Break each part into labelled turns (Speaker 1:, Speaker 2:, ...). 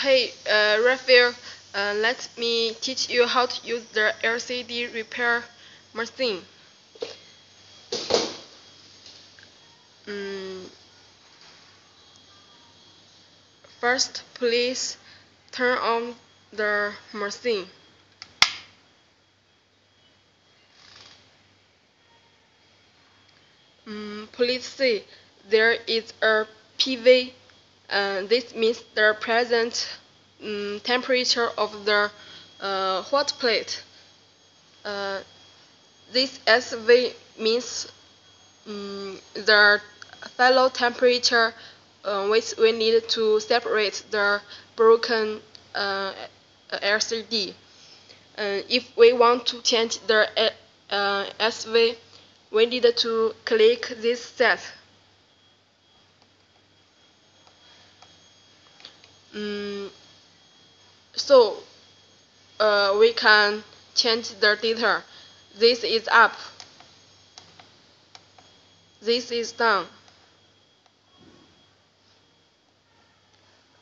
Speaker 1: Hey, Raphael, let me teach you how to use the LCD repair machine. Mm, First, please turn on the machine. Please see, there is a PV. This means the present temperature of the hot plate. Uh, this SV means the fellow temperature which we need to separate the broken LCD. If we want to change the SV, we need to click this set. Mm, so we can change the data. This is up. This is down.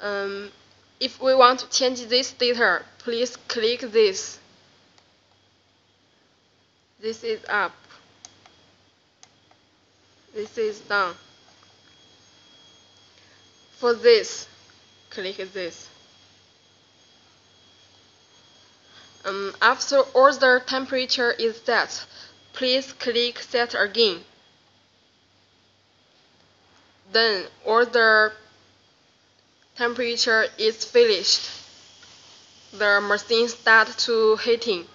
Speaker 1: Um, if we want to change this data, please click this. This is up. This is down. For this, click this. After all the temperature is set, please click set again. Then all the temperature is finished. The machine starts to heating.